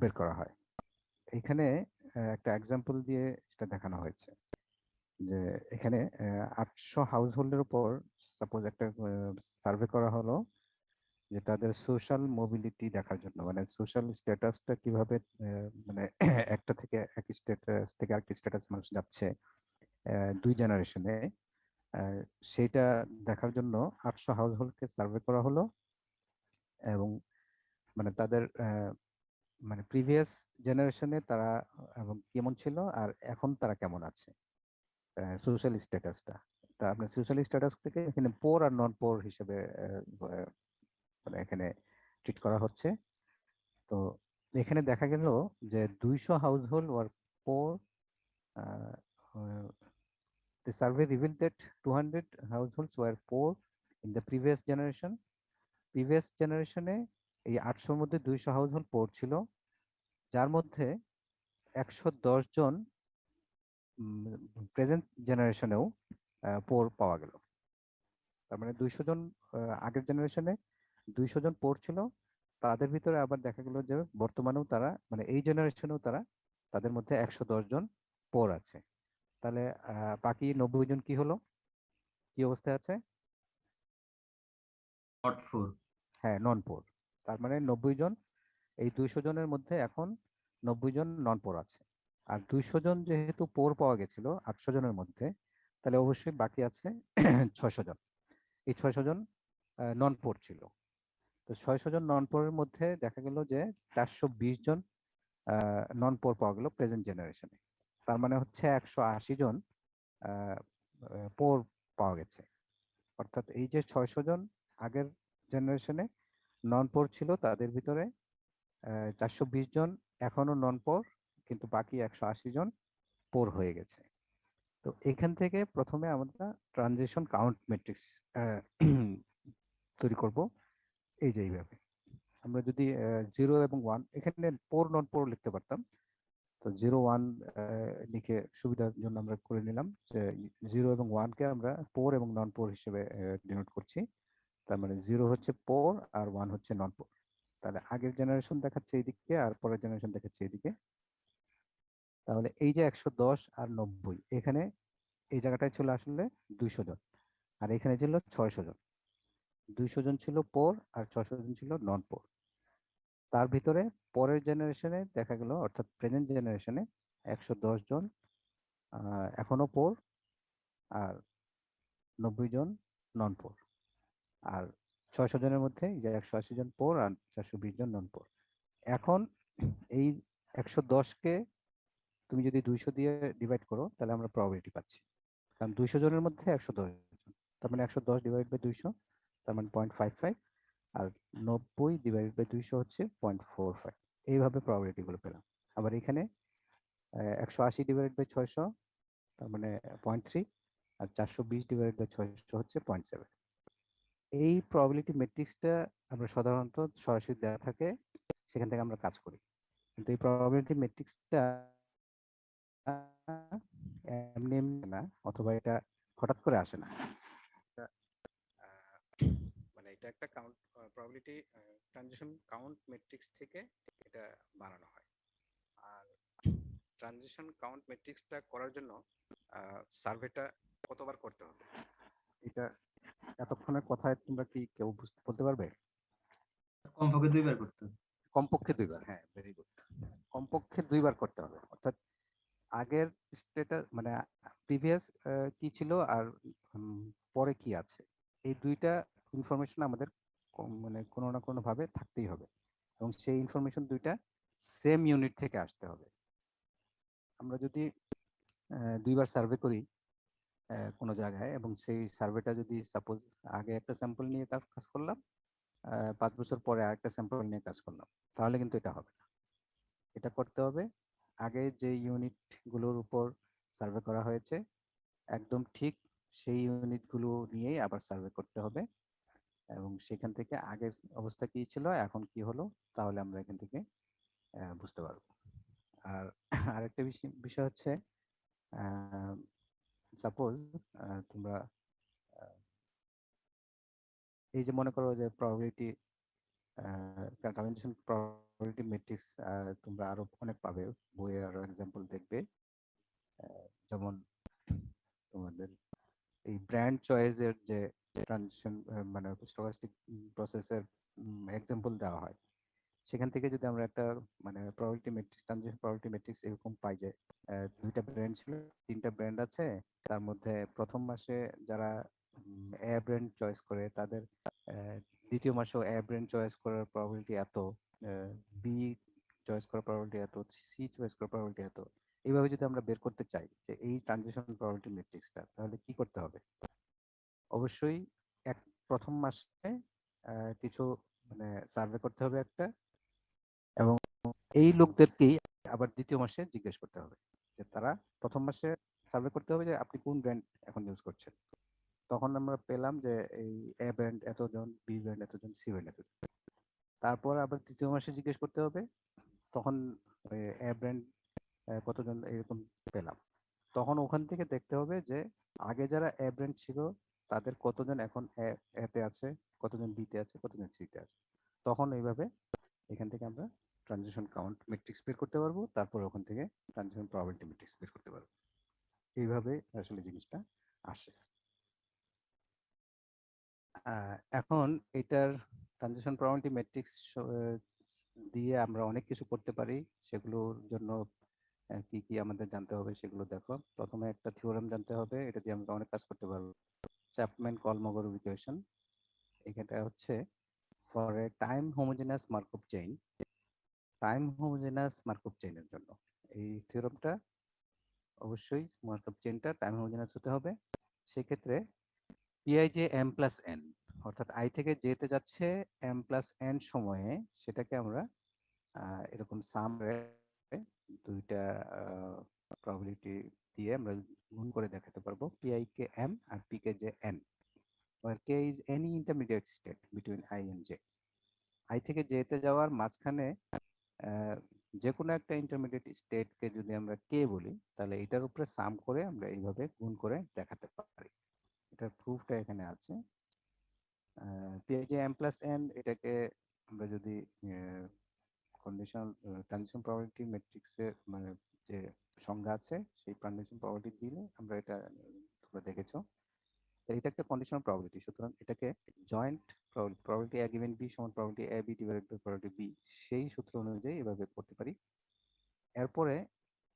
বের করা হয়। এখানে একটা এক্সাম্পল দিয়ে সেটা দেখানো হয়েছে যে এখানে 800 হাউস হোল্ডের উপর সাপোজ একটা সার্ভে করা হলো যে তাদের সোশ্যাল মোবিলিটি দেখার জন্য, মানে সোশ্যাল স্ট্যাটাসটা কিভাবে মানে একটা থেকে এক স্ট্যাটাস থেকে আরেকটি স্ট্যাটাস মানুষ যাচ্ছে দুই জেনারেশনে, সেটা দেখার জন্য 800 হাউস হোল্ডকে সার্ভে করা হলো। এবং মানে তাদের মানে প্রিভিয়াস জেনারেশনে তারা এবং কেমন ছিল আর এখন তারা কেমন আছে, সোশ্যাল স্ট্যাটাসটা। তা আপনার সোশ্যাল স্ট্যাটাস থেকে এখানে পোর আর নন পোর হিসেবে মানে এখানে ট্রিট করা হচ্ছে। তো এখানে দেখা গেল যে 200 household were poor. The survey revealed that 200 households were poor in the previous generation. Previous জেনারেশনে এই 800-র মধ্যে 200 হাউসহোল্ড পোর ছিল, যার মধ্যে 110 জন প্রেজেন্ট জেনারেশনেও পোর পাওয়া গেল। তার মানে 200 জন আগের জেনারেশনে 200 জন পোর ছিল, তাদের ভিতরে আবার দেখা গেল যে বর্তমানেও তারা মানে এই জেনারেশনেও তারা তাদের মধ্যে 110 জন পোর আছে। তাহলে বাকি 90 জন কি হলো, কি অবস্থায় আছে? Not four. হ্যাঁ, নন পোর। তার মানে 90 জন, এই 200 জনের মধ্যে এখন 90 জন নন পোর আছে। আর 200 জন যেহেতু পোর পাওয়া গেছিল 800 জনের মধ্যে, তাহলে অবশ্যই বাকি আছে 600 জন। এই 600 জন নন পোর ছিল। তো 600 জন নন পোরের মধ্যে দেখা গেল যে 420 জন নন পোর পাওয়া গেল প্রেজেন্ট জেনারেশনে। তার মানে হচ্ছে 180 জন পোর পাওয়া গেছে। অর্থাৎ এই যে 600 জন আগের জেনারেশনে নন পোর ছিল, তাদের ভিতরে 420 জন এখনো নন পোর, কিন্তু বাকি 180 জন পোর হয়ে গেছে। তো এখান থেকে প্রথমে আমরা ট্রানজিশন কাউন্ট ম্যাট্রিক্স তৈরি করব। এই যে এইভাবে আমরা যদি 0 এবং 1 এখানে পোর নন পোর লিখতে পারতাম, তো 0 1 লিখে সুবিধার জন্য আমরা করে নিলাম যে 0 এবং 1 কে আমরা পোর এবং নন পোর হিসেবে ডিনোট করছি। তার মানে 0 হচ্ছে পোর আর 1 হচ্ছে নন পোর। তাহলে আগের জেনারেশন দেখাচ্ছে এইদিকে আর পরের জেনারেশন দেখাচ্ছে এইদিকে। তাহলে এই যে 110 আর 90 এখানে এই জায়গাটায় ছিল আসলে 200 জন, আর এখানে ছিল 600 জন। 200 জন ছিল পোর আর 600 জন ছিল নন পোর। তার ভিতরে পরের জেনারেশনে দেখা গেল, অর্থাৎ প্রেজেন্ট জেনারেশনে 110 জন এখনো পোর আর 90 জন নন পোর। আর 600 জনের মধ্যে যে 180 জন পোর আর 420 জন নন পোর। এখন এই 110-কে তুমি যদি 200 দিয়ে ডিভাইড করো তাহলে আমরা প্রবাবিলিটি পাচ্ছি, কারণ 200 জনের মধ্যে 110 জন, তার মানে 110 ডিভাইড বাই 200, তার মানে 0.55। আর 90 ডিভাইড বাই 200 হচ্ছে 0.45। এইভাবে প্রবাবিলিটি গুলো পেলাম। আবার এখানে 180 ডিভাইড বাই 600, তার মানে 0.3। আর 420 ডিভাইড বাই 600 হচ্ছে 0.7। এই প্রবাবিলিটি ম্যাট্রিক্সটা আমরা সাধারণত সরাসরি দেওয়া থাকে, সেখান থেকে আমরা কাজ করি। কিন্তু এই প্রবাবিলিটি ম্যাট্রিক্সটা এমনি এমনি না, অথবা এটা হঠাৎ করে আসে না। মানে এটা একটা count probability transition count matrix থেকে এটা বানানো হয়। আর ট্রানজিশন কাউন্ট ম্যাট্রিক্সটা করার জন্য সার্ভেটা কতবার করতে হবে, এটা এতক্ষণের কথায় তোমরা কি কেউ বলতে পারবে? কমপক্ষে 2বার করতে হবে। কমপক্ষে 2বার। হ্যাঁ, ভেরি গুড। কমপক্ষে 2বার করতে হবে। অর্থাৎ আগের স্টেটাস মানে প্রিভিয়াস কি ছিল আর পরে কি আছে, এই দুইটা ইনফরমেশন আমাদের মানে কোনো না কোনো ভাবে থাকতেই হবে, এবং সেই ইনফরমেশন দুইটা সেম ইউনিট থেকে আসতে হবে। আমরা যদি 2বার সার্ভে করি কোনো জায়গায়, এবং সেই সার্ভেটা যদি সাপোজ আগে একটা স্যাম্পল নিয়ে কাজ করলাম, 5 বছর পরে আরেকটা স্যাম্পল নিয়ে কাজ করলাম, তাহলে কিন্তু এটা হবে না। এটা করতে হবে আগে যে ইউনিটগুলোর উপর সার্ভে করা হয়েছে একদম ঠিক সেই ইউনিটগুলো নিয়েই আবার সার্ভে করতে হবে, এবং সেখান থেকে আগের অবস্থা কি ছিল এখন কি হলো, তাহলে আমরা এখান থেকে বুঝতে পারবো। আর আরেকটা বিষয় হচ্ছে, সাপোজ তোমরা এই যে মনে করো যে প্রবাবিলিটি ট্রানজিশন প্রবাবিলিটি ম্যাট্রিক্স তোমরা আরো অনেক পাবে, বইয়ে আরো এক্সাম্পল দেখবে। যেমন তোমাদের এই ব্র্যান্ড চয়েসের যে ট্রানজিশন মানে স্টকাস্টিক প্রসেসের এক্সাম্পল দেওয়া হয়, সেখান থেকে যদি আমরা একটা মানে probability matrix, transition probability matrix এরকম পাই যে দুইটা ব্র্যান্ড ছিল, তিনটা ব্র্যান্ড আছে, তার মধ্যে প্রথম মাসে যারা এ ব্র্যান্ড চয়েস করে তাদের দ্বিতীয় মাসেও এ ব্র্যান্ড চয়েস করার প্রবাবিলিটি এত, বি চয়েস করার প্রবাবিলিটি এত, সি চয়েস করার প্রবাবিলিটি এত। এইভাবে যদি আমরা বের করতে চাই যে এই ট্রানজিশন প্রবাবিলিটি ম্যাট্রিক্সটা, তাহলে কি করতে হবে? অবশ্যই এক প্রথম মাসে কিছু মানে সার্ভে করতে হবে একটা, এবং এই লোকদেরকেই আবার দ্বিতীয় মাসে জিজ্ঞেস করতে হবে যে তারা প্রথম মাসে সার্ভে করতে হবে যে আপনি কোন ব্র্যান্ড এখন ইউজ করছেন। তখন আমরা পেলাম যে এই এ ব্র্যান্ড এতজন, বি ব্র্যান্ড এতজন, সি ব্র্যান্ড এতজন। তারপর আবার তৃতীয় মাসে জিজ্ঞেস করতে হবে, তখন এ ব্র্যান্ড কতজন এরকম পেলাম। তখন ওখান থেকে দেখতে হবে যে আগে যারা এ ব্র্যান্ড ছিল তাদের কতজন এখন এতে আছে, কতজন বিতে আছে, কতজন সিতে আছে। তখন এইভাবে এখান থেকে আমরা ট্রানজিশন কাউন্ট ম্যাট্রিক্স বের করতে পারবো, তারপর ওখান থেকে ট্রানজিশন প্রবাবিলিটি ম্যাট্রিক্স বের করতে পারবো। এইভাবে আসলে জিনিসটা আসে। এখন এটার ট্রানজিশন প্রবাবিলিটি ম্যাট্রিক্স দিয়ে আমরা অনেক কিছু করতে পারি। সেগুলোর জন্য কি কি আমাদের জানতে হবে সেগুলো দেখো। প্রথমে একটা থিওরেম জানতে হবে, এটা দিয়ে আমরা অনেক কাজ করতে পারবো। Chapman Kolmogorov equation. এটা হচ্ছে for a time homogeneous Markov chain, time homogeneous Markov চেইনের জন্য এই থিওরেমটা অবশ্যই মার্কভ চেইনটা টাইম হোমোজেনাস হতে হবে। সেক্ষেত্রে পিআই যে এম প্লাস এন, অর্থাৎ আই থেকে যেতে যাচ্ছে এম প্লাস এন সময়ে, সেটাকে আমরা এরকম সাম দুইটা প্রবাবিলিটি দিয়ে আমরা গুণ করে দেখাতে পারবো, PI K M R P কে যে N, where k is any intermediate state between i and j। I থেকে জেতে যাওয়ার মাঝখানে যে কোনো একটা ইন্টারমিডিয়েট স্টেটকে যদি আমরা কে বলি, তাহলে এটার উপরে সাম করে আমরা এইভাবে গুণ করে দেখাতে পারি। এটার প্রুফটা এখানে আছে। পিআইজে এম প্লাস এন, এটাকে আমরা যদি কন্ডিশনাল ট্রানজিশন প্রবাবিলিটি ম্যাট্রিক্সের মানে যে সংজ্ঞা আছে, সেই ট্রানজিশন প্রবাবিলিটি দিলে আমরা এটা তোমরা দেখেছো। এটা একটা কন্ডিশনাল প্রবাবিলিটি, সুতরাং এটাকে joint probability A given B সমান probability A B divided by probability B, সেই সূত্র অনুযায়ী এভাবে করতে পারি। এরপরে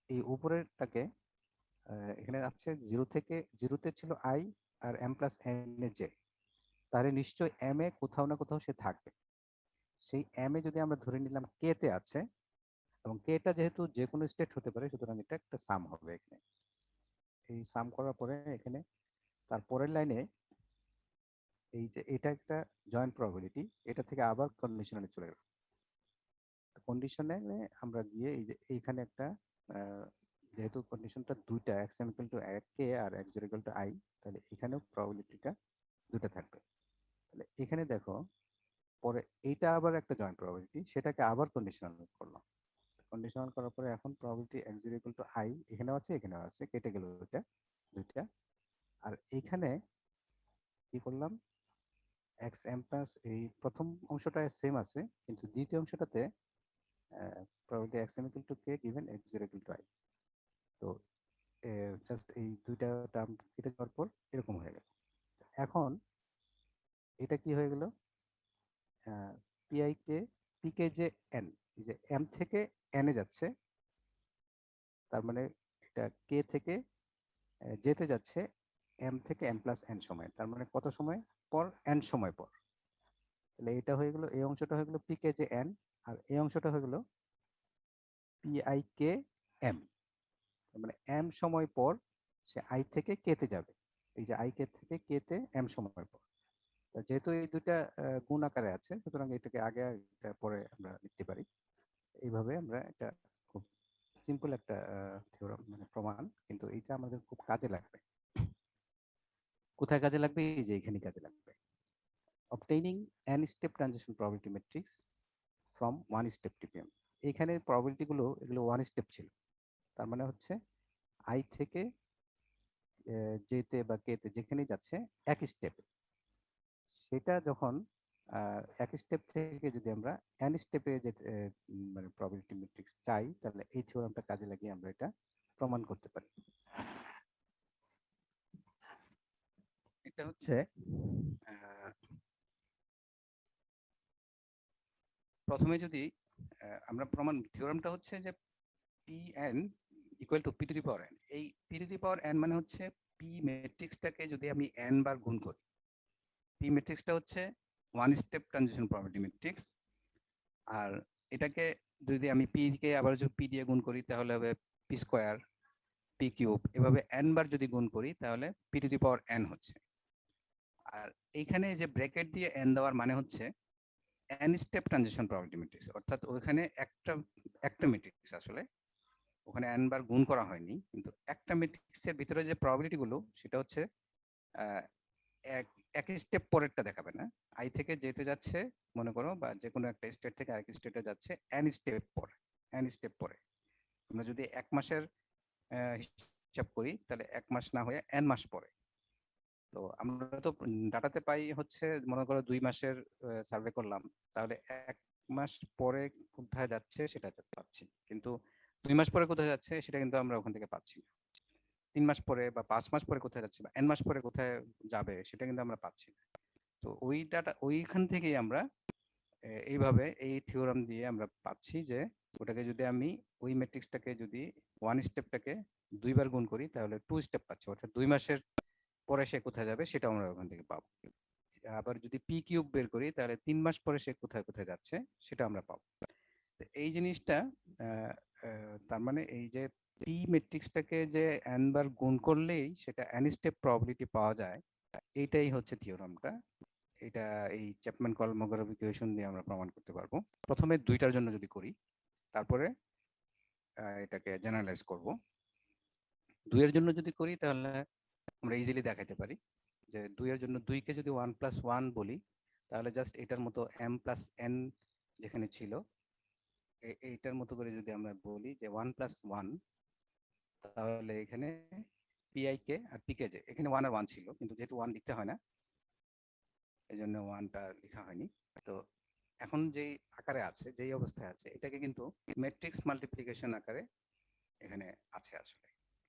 এই উপরেরটাকে এখানে আছে জিরোতে ছিল আই আর এম প্লাস এন এ জে, তাহলে নিশ্চয় এম এ কোথাও না কোথাও সে থাকবে। সেই এম এ যদি আমরা ধরে নিলাম কে তে আছে, এবং কেটা যেহেতু যে কোনো স্টেট হতে পারে, সুতরাং এটা একটা সাম হবে এখানে। এই সাম করার পরে এখানে তার পরের লাইনে এই যে এটা একটা জয়েন্ট প্রবাবিলিটি, এটা থেকে আবার কন্ডিশনালে চলে গেল। কন্ডিশনালে আমরা গিয়ে এই যে এইখানে একটা যেহেতু কন্ডিশনটা দুইটা, X M equal to K আর X zero equal to I, তাহলে এখানেও প্রবাবিলিটিটা দুটো থাকবে। তাহলে এখানে দেখো পরে এইটা আবার একটা জয়েন্ট প্রবাবিলিটি, সেটাকে আবার কন্ডিশনাল করলাম। কন্ডিশনাল করার পরে এখন probability x zero equal to I এখানেও আছে, এখানেও আছে, কেটে গেল ওইটা দুইটা। আর এইখানে কি করলাম, এক্স এম প্লাস এই প্রথম অংশটা সেম আছে, কিন্তু দ্বিতীয় অংশটাতে probability X M equal to K given X zero equal to I. তো জাস্ট এই দুইটা টার্ম কেটে যাওয়ার পর এরকম হয়ে গেল। এখন এটা কি হয়ে গেল, পিআই কে পি কে যে এন, এই যে এম থেকে এন এ যাচ্ছে, তার মানে এটা কে থেকে যেতে যাচ্ছে এম থেকে এম প্লাস এন সময়, তার মানে কত সময় পর, এন সময় পর। তাহলে এটা হয়ে গেল, এই অংশটা হয়ে গেল পি কে যে এন, আর এই অংশটা হয়ে গেল পি আই কে এম। মানে এম সময় পর সে আই থেকে কে তে যাবে, এই যে আই কে থেকে কে তে এম সময় পর। যেহেতু এই দুইটা গুণ আকারে আছে, সুতরাং এটাকে আগে এটা পরে আমরা লিখতে পারি। এইভাবে আমরা এটা খুব সিম্পল একটা থিওরাম মানে প্রমাণ, কিন্তু এইটা আমাদের খুব কাজে লাগবে। কোথায় কাজে লাগবে? এই যে এখানে কাজে লাগবে। Obtaining n step transition probability matrix from one step TPM. এখানে প্রবাবিলিটি গুলো এগুলো ওয়ান স্টেপ ছিল, তার মানে হচ্ছে আই থেকে জেতে বা কেতে যেখানেই যাচ্ছে এক স্টেপে, সেটা যখন এক স্টেপ থেকে যদি আমরা n স্টেপে যে মানে প্রবাবিলিটি ম্যাট্রিক্স চাই, তাহলে এই থিওরামটা কাজে লাগিয়ে আমরা এটা প্রমাণ করতে পারি। এটা হচ্ছে প্রথমে যদি আমরা প্রমাণ থিওরামটা হচ্ছে যে Pn equal to p two the power n। এই p two the power n মানে হচ্ছে p ম্যাট্রিক্সটাকে যদি আমি n বার গুণ করি, p ম্যাট্রিক্সটা হচ্ছে one step transition probability matrix. আর এটাকে যদি আমি p কে আবার যদি p দিয়ে গুণ করি তাহলে হবে p স্কয়ার, p কিউব, এভাবে n বার যদি গুণ করি তাহলে p two the power n হচ্ছে। আর এইখানে যে ব্র্যাকেট দিয়ে n দেওয়ার মানে হচ্ছে n step transition probability matrix, অর্থাৎ ওইখানে একটা একটা ম্যাট্রিক্স আসলে ওখানে n বার গুণ করা হয়নি, কিন্তু একটা ম্যাট্রিক্সের ভিতরে যে প্রবাবিলিটি গুলো সেটা হচ্ছে আহ, এক এক স্টেপ পরেরটা দেখাবে না। আই থেকে যেতে যাচ্ছে মনে করো, বা যে কোনো একটা স্টেট থেকে আরেক স্টেটে যাচ্ছে n স্টেপ পরে, n স্টেপ পরে। আমরা যদি এক মাসের হিসাব করি তাহলে এক মাস না হয়ে n মাস পরে। তো আমরা তো ডাটাতে পাই হচ্ছে মনে করো 2 মাসের সার্ভে করলাম, তাহলে এক মাস পরে কোথায় যাচ্ছে সেটা পাচ্ছি, কিন্তু 2 মাস পরে কোথায় যাচ্ছে সেটা কিন্তু আমরা ওখান থেকে পাচ্ছি না। 3 মাস পরে বা 5 মাস পরে কোথায় যাচ্ছে বা n মাস পরে কোথায় যাবে সেটা কিন্তু আমরা পাচ্ছি না। তো ওই ডাটা ওইখান থেকেই আমরা এইভাবে এই থিওরাম দিয়ে আমরা পাচ্ছি যে ওটাকে যদি আমি ওই ম্যাট্রিক্সটাকে যদি ওয়ান স্টেপটাকে 2 বার গুণ করি তাহলে 2 স্টেপ পাচ্ছি, অর্থাৎ 2 মাসের পরে সে কোথায় যাবে সেটা আমরা ওখান থেকে পাবো। আবার যদি পি কিউব বের করি তাহলে 3 মাস পরে সে কোথায় কোথায় যাচ্ছে সেটা আমরা পাবো। তো এই জিনিসটা তার মানে এই যে পি ম্যাট্রিক্সটাকে যে n বার গুণ করলেই সেটা n স্টেপ প্রবাবিলিটি পাওয়া যায়, এইটাই হচ্ছে থিওরামটা। এটা এই চ্যাপম্যান কলমোগরভ ইকুয়েশন দিয়ে আমরা প্রমাণ করতে পারবো। প্রথমে দুইটার জন্য যদি করি, তারপরে এটাকে জেনারেলাইজ করব। দুইয়ের জন্য যদি করি তাহলে আমরা ইজিলি দেখাতে পারি যে দুইয়ের জন্য দুইকে যদি 1+1 বলি তাহলে জাস্ট এটার মতো m+n যেখানে ছিল এইটার মতো করে যদি আমরা বলি যে 1+1, তাহলে এখানে পিআই কে আর পিকে, যে এখানে 1 আর 1 ছিল কিন্তু যেহেতু 1 লিখতে হয় না এই জন্য 1টা লেখা হয়নি। তো এখন যেই আকারে আছে, যেই অবস্থায় আছে, এটাকে কিন্তু ম্যাট্রিক্স মাল্টিপ্লিকেশন আকারে এখানে আছে আসলে।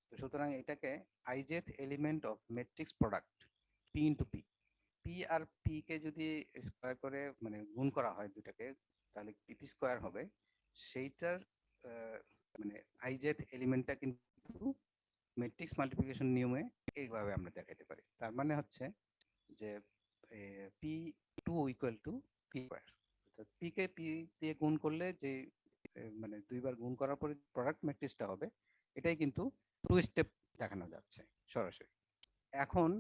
তো সুতরাং এটাকে ijth element of matrix product P into P, P আর পি কে যদি স্কোয়ার করে মানে গুণ করা হয় দুটাকে, তাহলে পি স্কোয়ার হবে। সেইটার মানে ijth এলিমেন্টটা কিন্তু ম্যাট্রিক্স মাল্টিপ্লিকেশন নিয়মে এইভাবে আমরা দেখাতে পারি। তার মানে হচ্ছে যে P two equal to P square, P কে পি দিয়ে গুণ করলে যে মানে 2 বার গুণ করার পরে প্রোডাক্ট ম্যাট্রিক্সটা হবে, এটাই কিন্তু 2 স্টেপ দেখানো যাচ্ছে সরাসরি। এখন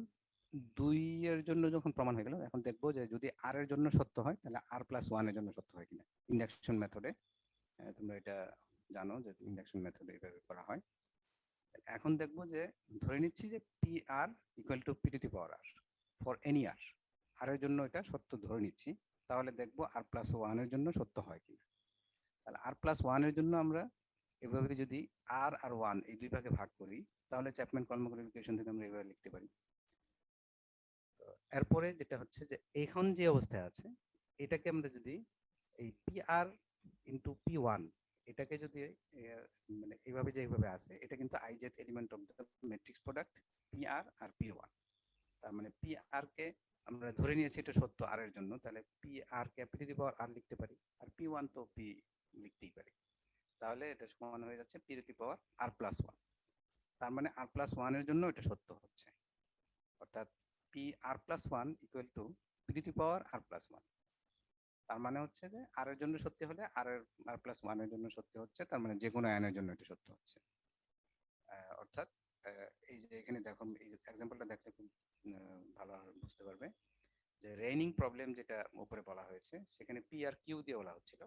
2 এর জন্য যখন প্রমাণ হয়ে গেল, এখন দেখবো যে যদি আর এর জন্য সত্য হয় তাহলে r+1 এর জন্য সত্য হয় কিনা ইন্ডাকশন মেথডে। তোমরা এটা জানো যে ইন্ডাকশন মেথডে এইভাবে করা হয়। এখন দেখবো যে ধরে নিচ্ছি যে P R equal to P to the power R for any R, R এর জন্য এটা সত্য ধরে নিচ্ছি। তাহলে দেখবো r+1 এর জন্য সত্য হয় কিনা। তাহলে r+1 এর জন্য আমরা এভাবে যদি আর আর 1 এই দুই ভাগে ভাগ করি তাহলে চ্যাপম্যান কলমোগরভ ইকুয়েশন থেকে আমরা এভাবে লিখতে পারি। এরপরে যেটা হচ্ছে যে এখন যে অবস্থায় আছে এটাকে আমরা যদি এই পি আর ইন্টু পি1 এটাকে যদি মানে এইভাবে যে এইভাবে আছে, এটা কিন্তু ijth element of the matrix product P R আর পি1। তার মানে পি আর কে আমরা ধরে নিয়েছি এটা সত্য আর এর জন্য, তাহলে পি আর কে P to the power R লিখতে পারি, আর পি1 তো পি লিখতেই পারি। তাহলে এটা সমান হয়ে যাচ্ছে P to the power r+1। তার মানে r+1 এর জন্য এটা সত্য হচ্ছে, অর্থাৎ P r+1 equal to P to the power r+1। তার মানে হচ্ছে যে আর এর জন্য সত্যি হলে r+1 এর জন্য সত্যি হচ্ছে, তার মানে যে কোনো n এর জন্য এটা সত্য হচ্ছে। অর্থাৎ এই যে এখানে দেখো এই এক্সাম্পলটা দেখলে খুব ভালো বুঝতে পারবে যে রেইনিং প্রবলেম যেটা উপরে বলা হয়েছে সেখানে পি আর কিউ দিয়ে বলা হচ্ছিল।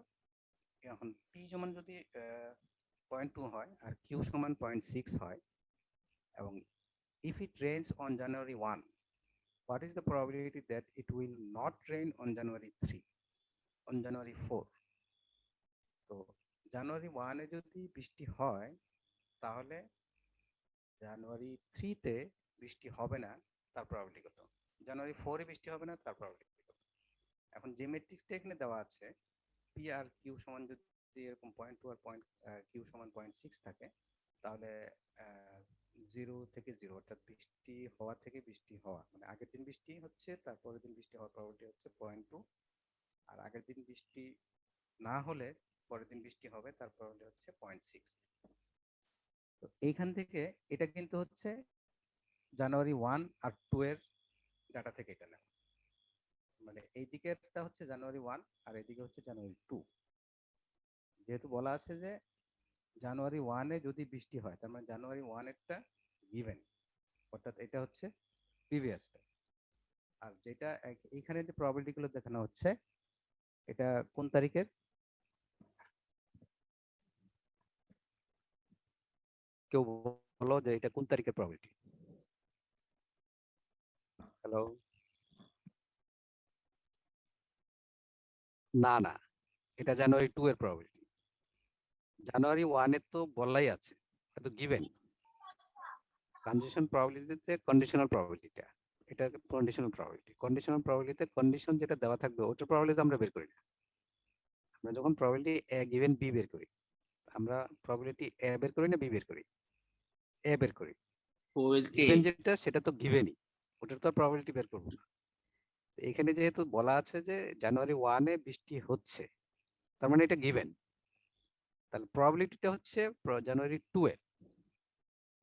এখন পি সমান যদি 0.2 হয় আর কিউ সমান 0.6 হয়, এবং if it rains on January 1, what is the probability that it will not rain on January 3, on January 4? তো জানুয়ারি 1-এ যদি বৃষ্টি হয় তাহলে জানুয়ারি 3-তে বৃষ্টি হবে না তার প্রবাবিলিটি কত, জানুয়ারি 4-এ বৃষ্টি হবে না তার প্রবাবিলিটি কত। এখন যে ম্যাট্রিক্সটা এখানে দেওয়া আছে পি আর কিউ সমান যদি এরকম 0.2 আর পয়েন্ট কিউ সমান 0.6 থাকে, তাহলে 0 থেকে 0 অর্থাৎ বৃষ্টি হওয়া থেকে বৃষ্টি হওয়া, মানে আগের দিন বৃষ্টি হচ্ছে তারপরের দিন বৃষ্টি হওয়ার প্রবাবিলিটি হচ্ছে 0.2, আর আগের দিন বৃষ্টি না হলে পরের দিন বৃষ্টি হবে তার প্রবাবিলিটি হচ্ছে 0.6। তো এইখান থেকে এটা কিন্তু হচ্ছে জানুয়ারি 1 আর 2 এর ডাটা থেকে এটা নেওয়া, মানে এই দিকেরটা হচ্ছে জানুয়ারি 1 আর এদিকে হচ্ছে জানুয়ারি 2। যেহেতু বলা আছে যে জানুয়ারি 1-এ যদি বৃষ্টি হয়, তার মানে জানুয়ারি 1-এরটা গিভেন, অর্থাৎ এটা হচ্ছে প্রিভিয়াসটা। আর যেটা এইখানে যে প্রবাবিলিটি গুলো দেখানো হচ্ছে এটা কোন তারিখের, কেউ বলো যে এটা কোন তারিখের প্রবাবিলিটি? হ্যালো, না না, এটা জানুয়ারি 2 এর প্রবাবিলিটি। জানুয়ারি 1 এর তো বলাই আছে, এটা তো গিভেন। ট্রানজিশন প্রবাবিলিটিতে কন্ডিশনাল প্রবাবিলিটিটা, এটা কন্ডিশনাল প্রবাবিলিটি। কন্ডিশনাল প্রবাবিলিটিতে কন্ডিশন যেটা দেওয়া থাকবে ওটার প্রবাবিলিটি আমরা বের করি না। আমরা যখন প্রবাবিলিটি এ গিভেন বি বের করি, আমরা প্রবাবিলিটি এ বের করি না বি বের করি, এ বের করি। গিভেন যেটা সেটা তো গিভেনই, ওটার তো প্রবাবিলিটি বের করবো না। এখানে যেহেতু বলা আছে যে জানুয়ারি 1-এ বৃষ্টি হচ্ছে, তার মানে এটা গিভেন। তাহলে প্রবাবিলিটিটা হচ্ছে জানুয়ারি 2 এ,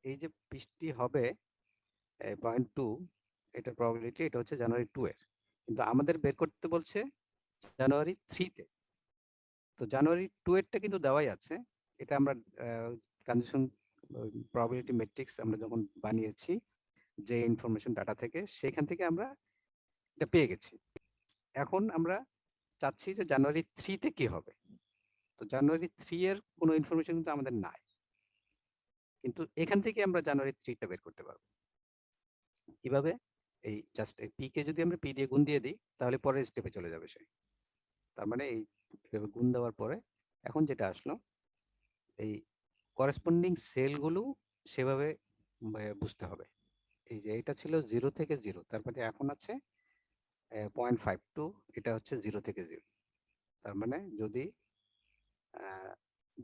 এই যে বৃষ্টি হবে 0.2, এটা প্রবাবিলিটি, এটা হচ্ছে জানুয়ারি 2 এর। কিন্তু আমাদের বের করতে বলছে জানুয়ারি 3-তে। তো জানুয়ারি 2 এরটা কিন্তু দেওয়াই আছে। এটা আমরা ট্রানজিশন প্রবাবিলিটি ম্যাট্রিক্স আমরা যখন বানিয়েছি যে ইনফরমেশন ডাটা থেকে, সেখান থেকে আমরা এটা পেয়ে গেছি। এখন আমরা চাচ্ছি যে জানুয়ারি 3-তে কি হবে। তো জানুয়ারি 3 এর কোনো ইনফরমেশন কিন্তু আমাদের নাই, কিন্তু এখান থেকে আমরা জানুয়ারি 3টা বের করতে পারবো। কিভাবে? এই জাস্ট এই পি কে যদি আমরা পি দিয়ে গুণ দিয়ে দিই, তাহলে পরের স্টেপে চলে যাবে সে। তার মানে এই গুণ দেওয়ার পরে এখন যেটা আসলো, এই করেসপন্ডিং সেলগুলো সেভাবে বুঝতে হবে। এই যে এটা ছিল 0 থেকে 0, তার মানে এখন আছে 0.52, এটা হচ্ছে 0 থেকে 0। তার মানে যদি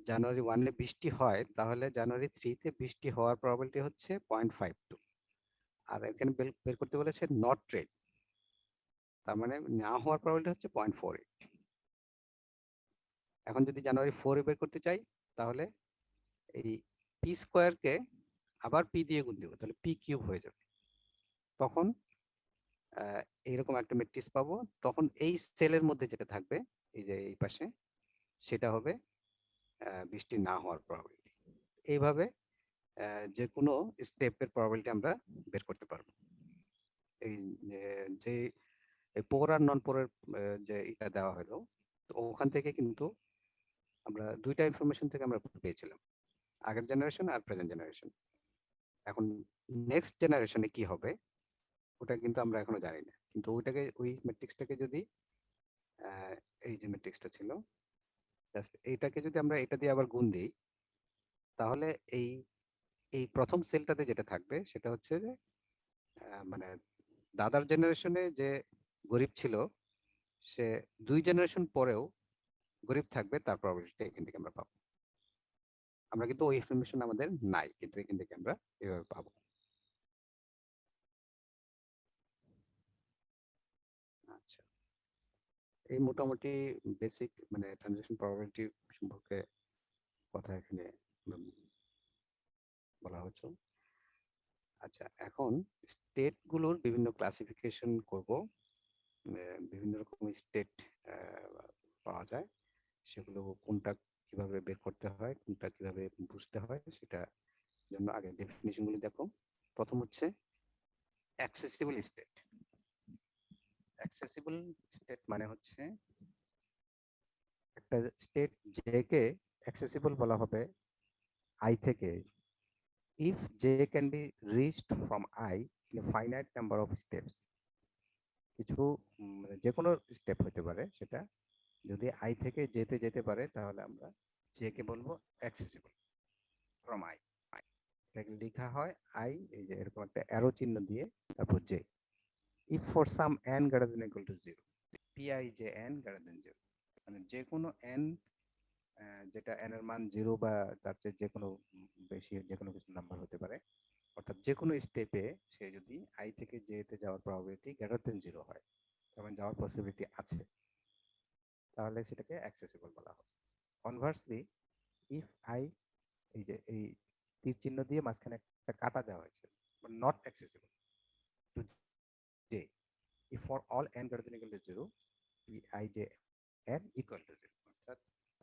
জানুয়ারি 1-এ বৃষ্টি হয়, তাহলে জানুয়ারি 3-তে বৃষ্টি হওয়ার প্রবাবিলিটি হচ্ছে 0.52। আর এখানে বের করতে বলেছে নট রেন, তার মানে না হওয়ার প্রবাবিলিটি হচ্ছে 0.48। এখন যদি জানুয়ারি 4-এ বের করতে চাই, তাহলে এই পি স্কোয়ারকে আবার পি দিয়ে গুণ দেবো, তাহলে পি কিউব হয়ে যাবে। তখন এইরকম একটা ম্যাট্রিক্স পাবো। তখন এই সেলের মধ্যে যেটা থাকবে এই যে এই পাশে, সেটা হবে বৃষ্টি না হওয়ার প্রবাবিলিটি। এইভাবে যে কোনো স্টেপের প্রবাবিলিটি আমরা বের করতে পারবো। এই যে পোর আর নন পোরের যে এটা দেওয়া হলো, তো ওখান থেকে কিন্তু আমরা দুইটা ইনফরমেশন থেকে আমরা পেয়েছিলাম, আগের জেনারেশন আর প্রেজেন্ট জেনারেশন। এখন নেক্সট জেনারেশনে কি হবে ওটা কিন্তু আমরা এখনো জানি না, কিন্তু ওইটাকে ওই ম্যাট্রিক্সটাকে যদি এই যে ম্যাট্রিক্সটা ছিল, জাস্ট এইটাকে যদি আমরা এটা দিয়ে আবার গুণ দিই, তাহলে এই এই প্রথম সেলটাতে যেটা থাকবে সেটা হচ্ছে যে মানে দাদার জেনারেশনে যে গরিব ছিল, সে 2 জেনারেশন পরেও গরিব থাকবে, তার প্রবাবিলিটি এখান থেকে আমরা পাবো। আমরা কিন্তু ওই ইনফরমেশন আমাদের নাই, কিন্তু এখান থেকে আমরা এভাবে পাবো। আচ্ছা, এই মোটামুটি বেসিক মানে ট্রানজাকশন প্রবাবিলিটি সম্পর্কে কথা এখানে বলা হচ্ছে। আচ্ছা, এখন স্টেট গুলোর বিভিন্ন ক্লাসিফিকেশন করব। বিভিন্ন রকম স্টেট পাওয়া যায়, সেগুলো কোনটা কিভাবে বের করতে হয়, কোনটা কিভাবে বুঝতে হয়, সেটা জন্য আগে ডেফিনিশন গুলি দেখো। প্রথম হচ্ছে অ্যাক্সেসিবল স্টেট। অ্যাক্সেসিবল স্টেট মানে হচ্ছে একটা স্টেট যেকে অ্যাক্সেসিবল বলা হবে আই থেকে, if j can be reached from i in a finite number of steps। কিছু যে কোনো স্টেপ হতে পারে, সেটা যদি আই থেকে যেতে যেতে পারে তাহলে আমরা জে কে বলবো অ্যাক্সেসিবল ফ্রম আই। এটাকে লেখা হয় আই, এই যে এরকম একটা অ্যারো চিহ্ন দিয়ে, তারপর J. If for some n greater than equal to 0, Pij n greater than 0, মানে যে কোনো n যেটা n এর মান 0 বা তার চেয়ে যে কোনো বেশি যে কোনো কিছু নাম্বার হতে পারে, অর্থাৎ যে কোনো স্টেপে সে যদি i থেকে j তে যাওয়ার প্রবাবিলিটি গ্রেটার দেন 0 হয়, তার মানে যাওয়ার পসিবিলিটি আছে, তাহলে সেটাকে অ্যাক্সেসিবল বলা হয়। কনভার্সলি, ইফ i, এই যে এই তীর চিহ্ন দিয়ে মাঝখানে একটা কাটা দেওয়া হয়েছে, not accessible to j, if for all n greater than equal to 0 pij n equal to 0, অর্থাৎ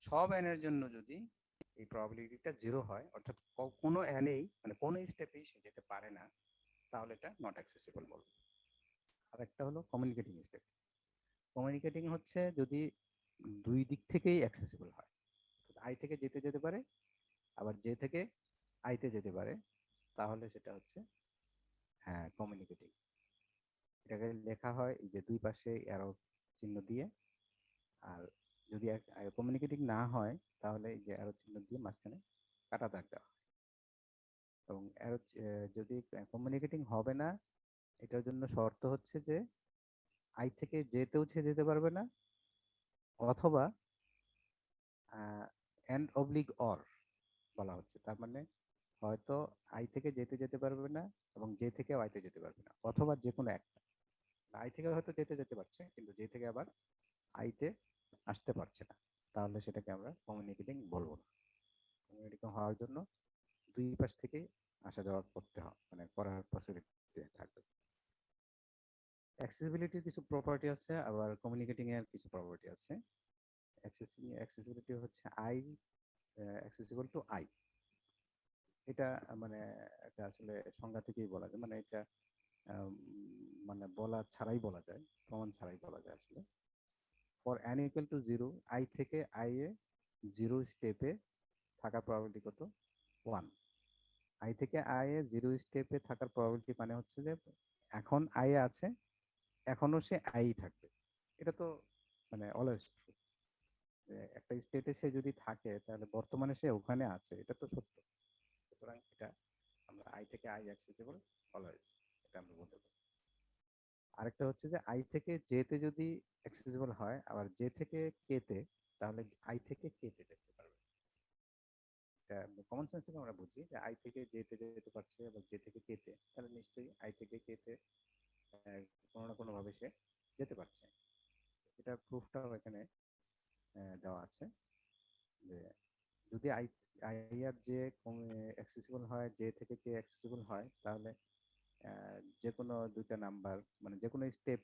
সব n এর জন্য যদি এই প্রবাবিলিটিটা 0 হয়, অর্থাৎ কোনো n এই মানে কোনো স্টেপেই সে যেতে পারে না, তাহলে এটা নট অ্যাক্সেসিবল বলবো। আর একটা হলো কমিউনিকেটিং স্টেপ। কমিউনিকেটিং হচ্ছে যদি দুই দিক থেকেই অ্যাক্সেসিবল হয়, আই থেকে যেতে যেতে পারে, আবার জে থেকে আইতে যেতে পারে, তাহলে সেটা হচ্ছে হ্যাঁ কমিউনিকেটিং। এটাকে লেখা হয় এই যে দুই পাশে অ্যারো চিহ্ন দিয়ে, আর যদি কমিউনিকেটিং না হয় তাহলে এই যে অ্যারো চিহ্ন দিয়ে মাঝখানে কাটা দাগ দেওয়া হয়। এবং অ্যারো যদি কমিউনিকেটিং হবে না, এটার জন্য শর্ত হচ্ছে যে আই থেকে যেতেও সে যেতে পারবে না, অথবা অ্যান্ড অবলিক অর বলা হচ্ছে, তার মানে হয়তো আই থেকে যেতে যেতে পারবে না এবং জে থেকে আইতে যেতে পারবে না, অথবা যে কোনো একটা। আই থেকে হয়তো যেতে যেতে পারছে কিন্তু জে থেকে আবার আইতে আসতে পারছে না, তাহলে সেটাকে আমরা কমিউনিকেটিং বলবো না। কমিউনিকেটিং হওয়ার জন্য দুই পাশ থেকেই আসা যাওয়া করতে হবে, মানে করার পসিবিলিটি থাকবে। অ্যাক্সেসিবিলিটির কিছু প্রপার্টি আছে, আবার কমিউনিকেটিং এর কিছু প্রপার্টি আছে। অ্যাক্সেসিবিলিটি হচ্ছে আই অ্যাক্সেসিবল টু আই, এটা মানে এটা আসলে সংজ্ঞা থেকেই বলা যায়, মানে এটা মানে বলা ছাড়াই বলা যায়, প্রমাণ ছাড়াই বলা যায় আসলে। For n equal to 0, I থেকে আই এ 0 স্টেপে থাকার প্রবাবিলিটি কত? 1। আই থেকে আই এ 0 স্টেপে থাকার প্রবাবিলিটি মানে হচ্ছে যে এখন আই এ আছে, এখনো সে আই থাকবে। এটা তো মানে অলওয়েজ ট্রু, একটা স্টেটে সে যদি থাকে তাহলে বর্তমানে সে ওখানে আছে, এটা তো সত্য। সুতরাং এটা আমরা আই থেকে আই অ্যাক্সেসিবল অলওয়েজ, এটা আমরা বলতে পারি। আরেকটা হচ্ছে যে আই থেকে জে তে যদি অ্যাক্সেসিবল হয়, আবার জে থেকে কে তে, তাহলে আই থেকে কে তে যেতে পারবে। এটা কমন সেন্স থেকে আমরা বুঝি যে আই থেকে জে তে যেতে পারছে, আবার জে থেকে কে তে, তাহলে নিশ্চয়ই আই থেকে কে তে কোনো না কোনো ভাবে সে যেতে পারছে। এটা প্রুফটাও এখানে দেওয়া আছে যে যদি আই আই আর জে অ্যাক্সেসিবল হয়, জে থেকে কে অ্যাক্সেসিবল হয়, তাহলে যে কোনো দুইটা নাম্বার মানে যে কোনো স্টেপ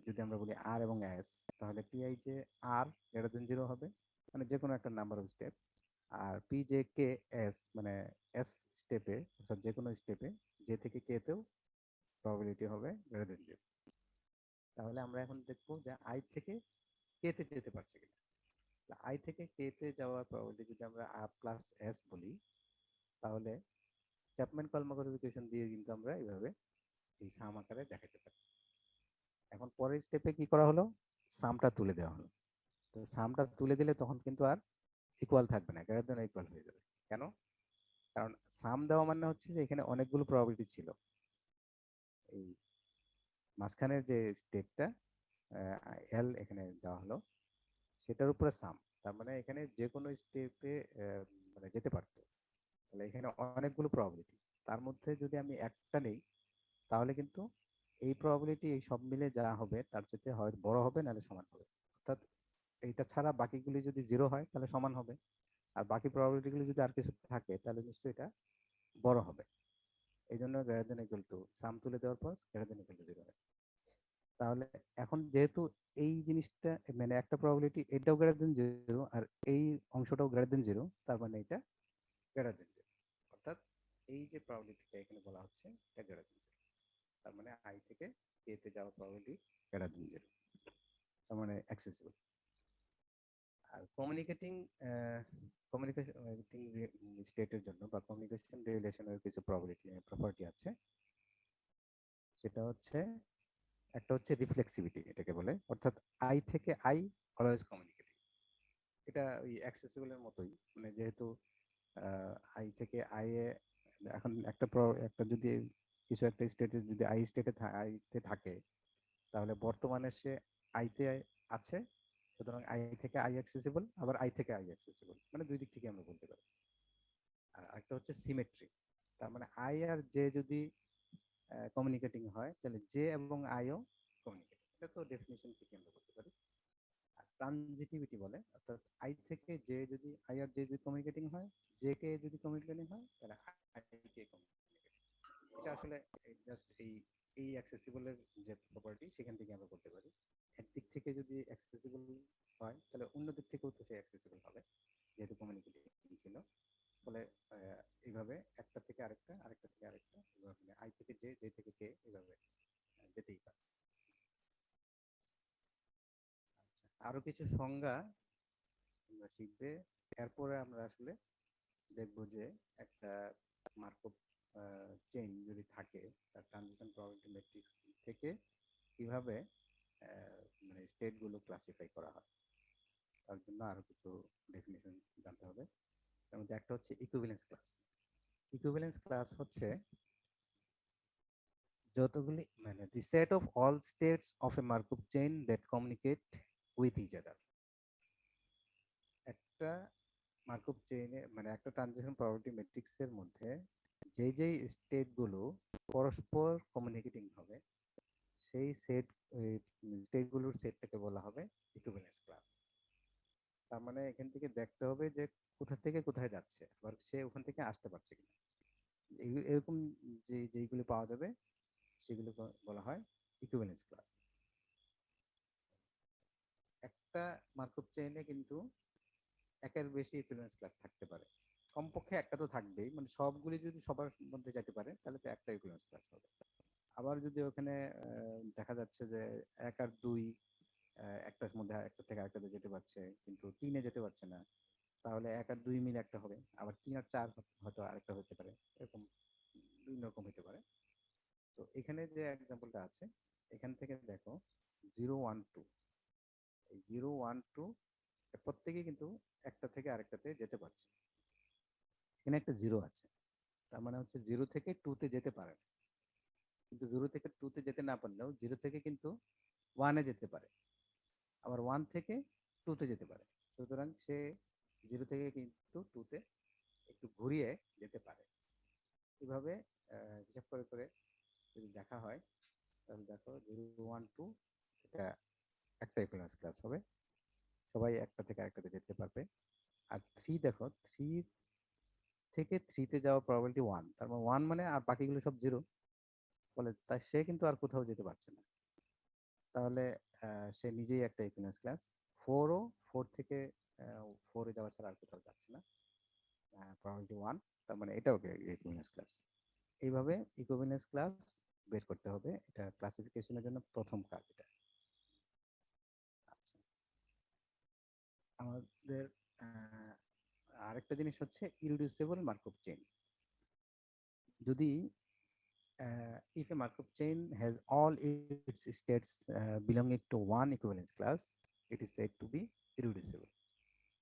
যদি আমরা বলি আর এবং এস, তাহলে পিআই যে আর গ্রেটার দেন 0 হবে, মানে যে কোনো একটা নাম্বার অফ স্টেপ। আর পি জে কে এস মানে এস স্টেপে, অর্থাৎ যে কোনো স্টেপে জে থেকে কে তেও প্রবাবিলিটি হবে গ্রেটার দেন 0। তাহলে আমরা এখন দেখবো যে আই থেকে কে তে যেতে পারছে কিনা। আই থেকে কে তে যাওয়ার প্রবাবিলিটি যদি আমরা আর প্লাস এস বলি, তাহলে চ্যাপম্যান কলমাকার ইকুয়েশন দিয়ে কিন্তু আমরা এইভাবে এই সাম আকারে দেখাতে পারি। এখন পরের স্টেপে কি করা হলো, সামটা তুলে দেওয়া হলো। তো সামটা তুলে দিলে তখন কিন্তু আর ইকুয়াল থাকবে না, গ্রেটার দেন ইকুয়াল হয়ে যাবে। কেন? কারণ সাম দেওয়া মানে হচ্ছে যে এখানে অনেকগুলো প্রবাবিলিটি ছিল, এই মাঝখানের যে স্টেপটা এল এখানে দেওয়া হলো, সেটার উপরে সাম, তার মানে এখানে যে কোনো স্টেপে মানে যেতে পারতো। তাহলে এখানে অনেকগুলো প্রবাবিলিটি, তার মধ্যে যদি আমি একটা নেই, তাহলে কিন্তু এই প্রবাবিলিটি এই সব মিলে যা হবে তার চেয়ে হয় বড় হবে, নাহলে সমান হবে। অর্থাৎ এইটা ছাড়া বাকিগুলি যদি 0 হয় তাহলে সমান হবে, আর বাকি প্রবাবিলিটিগুলি যদি আর কিছু থাকে তাহলে নিশ্চয়ই এটা বড় হবে। এই জন্য greater than equal to some তুলে দেওয়ার পর গ্রেটার দেন ইকুয়াল টু 0 হয়। তাহলে এখন যেহেতু এই জিনিসটা মানে একটা প্রবাবিলিটি এটাও গ্রেটার দেন 0 আর এই অংশটাও গ্রেটার দেন 0, তার মানে এটা গ্রেটার দেন 0, অর্থাৎ এই যে প্রবাবিলিটিটা এখানে বলা হচ্ছে এটা গ্রেটার দেন 0, তার মানে আই থেকে কে তে যাওয়ার প্রবাবিলিটি গ্রেটার দেন 0, তার মানে অ্যাক্সেসিবল। আর কমিউনিকেটিং স্টেটের জন্য বা কমিউনিকেশন রিলেশনের কিছু প্রপার্টি আছে। সেটা হচ্ছে একটা হচ্ছে রিফ্লেক্সিভিটি, এটাকে বলে, অর্থাৎ আই থেকে আই অলওয়েজ কমিউনিকেটিং। এটা ওই অ্যাক্সেসিবলের মতোই, মানে যেহেতু আই থেকে আই এ এখন একটা যদি কিছু একটা স্টেটে যদি আই স্টেটে আইতে থাকে, তাহলে বর্তমানে সে আইতে আছে, সুতরাং আই থেকে আই অ্যাক্সেসিবল, আবার আই থেকে আই অ্যাক্সেসিবল, মানে দুই দিক থেকে আমরা বলতে পারি। আর একটা হচ্ছে সিমেট্রি, তার মানে আই আর জে যদি কমিউনিকেটিং হয় তাহলে জে এবং আইও কমিউনিকেটিং, এটা তো ডেফিনিশন থেকে আমরা বলতে পারি। আর ট্রানজিটিভিটি বলে, অর্থাৎ আই থেকে জে যদি, আই আর জে যদি কমিউনিকেটিং হয়, জে কে যদি কমিউনিকেটিং হয়, তাহলে আই কে কমিউনিকেটিং। এটা আসলে জাস্ট এই অ্যাক্সেসিবলের যে প্রপার্টি সেখান থেকে আমরা করতে পারি। একদিক থেকে যদি অ্যাক্সেসিবল হয় তাহলে অন্য দিক থেকেও তো সে অ্যাক্সেসিবল হবে, যেহেতু কমিউনিকেটিং ছিল। ফলে এইভাবে একটা থেকে আরেকটা, আরেকটা থেকে আরেকটা, মানে আই থেকে জে, জে থেকে কে, এইভাবে যেতেই পারে। আচ্ছা, আরো কিছু সংজ্ঞা আমরা শিখবে। এরপরে আমরা আসলে দেখবো যে একটা মার্কআপ চেইন যদি থাকে, তার ট্রানজিশন প্রবাবিলিটি ম্যাট্রিক্স থেকে কিভাবে মানে স্টেট গুলো ক্লাসিফাই করা হয়, তার জন্য আরো কিছু ডেফিনেশন জানতে হবে। তার মধ্যে একটা হচ্ছে ইকুইভ্যালেন্স ক্লাস। ইকুইভ্যালেন্স ক্লাস হচ্ছে যতগুলি, মানে the set of all states of a Markov chain that communicate with each other. একটা মার্কআপ চেইনে, মানে একটা ট্রানজিশন প্রবাবিলিটি ম্যাট্রিক্সের মধ্যে যে যেই স্টেট গুলো পরস্পর কমিউনিকেটিং হবে, সেই স্টেট গুলোর সেটটাকে বলা হবে ইকুইভ্যালেন্স ক্লাস। তার মানে এখান থেকে দেখতে হবে যে কোথা থেকে কোথায় যাচ্ছে, আবার সে ওখান থেকে আসতে পারছে কিনা। এরকম যেইগুলো পাওয়া যাবে সেগুলো বলা হয় ইকুইভ্যালেন্স ক্লাস। একটা মার্কআপ চেইনে কিন্তু একের বেশি ইকুইভ্যালেন্স ক্লাস থাকতে পারে, কমপক্ষে একটা তো থাকবেই, মানে সবগুলি যদি সবার মধ্যে যেতে পারে তাহলে তো একটা ইকুইভ্যালেন্স ক্লাস হবে। আবার যদি ওখানে দেখা যাচ্ছে যে এক আর দুই একটার মধ্যে একটা থেকে আরেকটাতে যেতে পারছে কিন্তু তিনে যেতে পারছে না, তাহলে এক আর দুই মিলে একটা হবে, আবার তিন আর চার হয়তো আরেকটা হতে পারে, এরকম বিভিন্ন রকম হতে পারে। তো এখানে যে এক্সাম্পলটা আছে, এখান থেকে দেখো 0 1 2, এই 0 1 2 প্রত্যেকেই কিন্তু একটা থেকে আরেকটাতে যেতে পারছে। এখানে একটা জিরো আছে, তার মানে হচ্ছে 0 থেকে 2-তে যেতে পারে না। কিন্তু 0 থেকে 2-তে যেতে না পারলেও 0 থেকে কিন্তু 1-এ যেতে পারে, আবার 1 থেকে 2-তে যেতে পারে। সুতরাং সে 0 থেকে কিন্তু 2-তে একটু ঘুরিয়ে যেতে পারে। এভাবে হিসাব করে করে যদি দেখা হয় তাহলে দেখো 0 1 2 এটা একটা ইকুইভ্যালেন্স ক্লাস হবে, সবাই একটা থেকে আরেকটাতে যেতে পারবে। আর 3 দেখো, 3 থেকে 3-তে যাওয়ার প্রবাবিলিটি 1, তার মানে 1 মানে আর বাকিগুলো সব জিরো, বলে তাই সে কিন্তু আর কোথাও যেতে পারছে না। তাহলে সে নিজেই একটা ইকুইভ্যালেন্স ক্লাস। 4ও 4 থেকে 4-এ যাওয়া ছাড়া আর কোথাও যাচ্ছে না, প্রবাবিলিটি 1, তার মানে এটাও ইকুইভ্যালেন্স ক্লাস। এইভাবে ইকুইভ্যালেন্স ক্লাস বের করতে হবে, এটা ক্লাসিফিকেশনের জন্য প্রথম কাজ এটা। আচ্ছা, আমাদের আরেকটা জিনিস হচ্ছে ইররিডিউসিবল মার্কআপ চেইন। যদি if a Markov chain has all its states belonging to one equivalence class, it is said to be irreducible.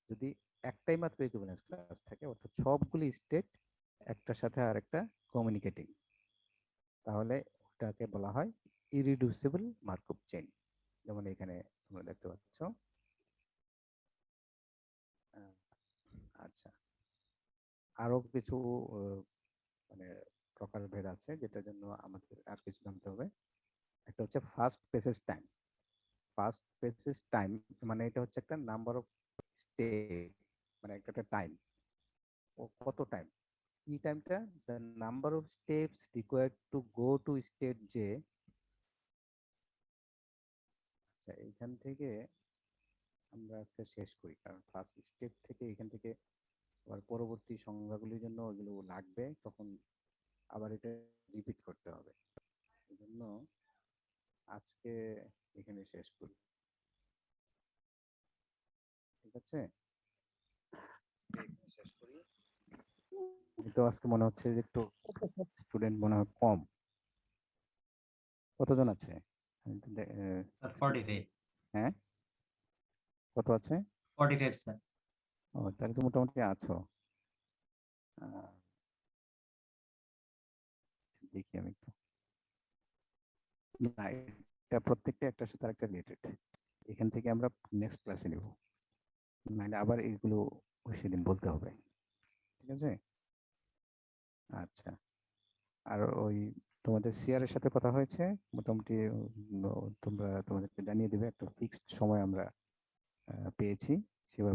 যদি একটাই মাত্র ইকুইভ্যালেন্স ক্লাস থাকে, অর্থাৎ সবগুলি স্টেট একটার সাথে আরেকটা কমিউনিকেটিং, তাহলে ওটাকে বলা হয় ইরিডিউসিবল মার্কআপ চেইন। যেমন এখানে তোমরা দেখতে পাচ্ছ। আহ, আচ্ছা, আরো কিছু মানে প্রকারভেদ আছে যেটার জন্য আমাদের আর কিছু জানতে হবে। একটা হচ্ছে first passage time. First passage time মানে এটা হচ্ছে একটা নাম্বার অফ স্টেপ, মানে একটা টাইম, ও কত টাইম, এই টাইমটা the number of steps required to go to state J. আচ্ছা, এইখান থেকে আমরা আজকে শেষ করি, কারণ ফার্স্ট স্টেপ থেকে এখান থেকে আবার পরবর্তী সংজ্ঞাগুলির জন্য ওগুলো লাগবে, তখন আবার এটা রিপিট করতে হবে। এই জন্য আজকে এখানে শেষ করি, ঠিক আছে? এখানে শেষ করি। কিন্তু আজকে মনে হচ্ছে যে একটু স্টুডেন্ট মনে হয় কম। কতজন আছে? আমি তো 45 হ্যাঁ, কত আছে? 45 স্যার। ও, তাহলে তো মোটামুটি আছো। আহ, দেখি আমি একটু, না এটা প্রত্যেকটা একটার সাথে আরেকটা রিলেটেড। এখান থেকে আমরা নেক্সট ক্লাসে নেব, নাহলে আবার এগুলো সেদিন বলতে হবে। ঠিক আছে? আচ্ছা। আর ওই তোমাদের সিআর এর সাথে কথা হয়েছে, মোটামুটি তোমরা তোমাদেরকে জানিয়ে দেবে একটা ফিক্সড সময় আমরা পেয়েছি, সেভাবে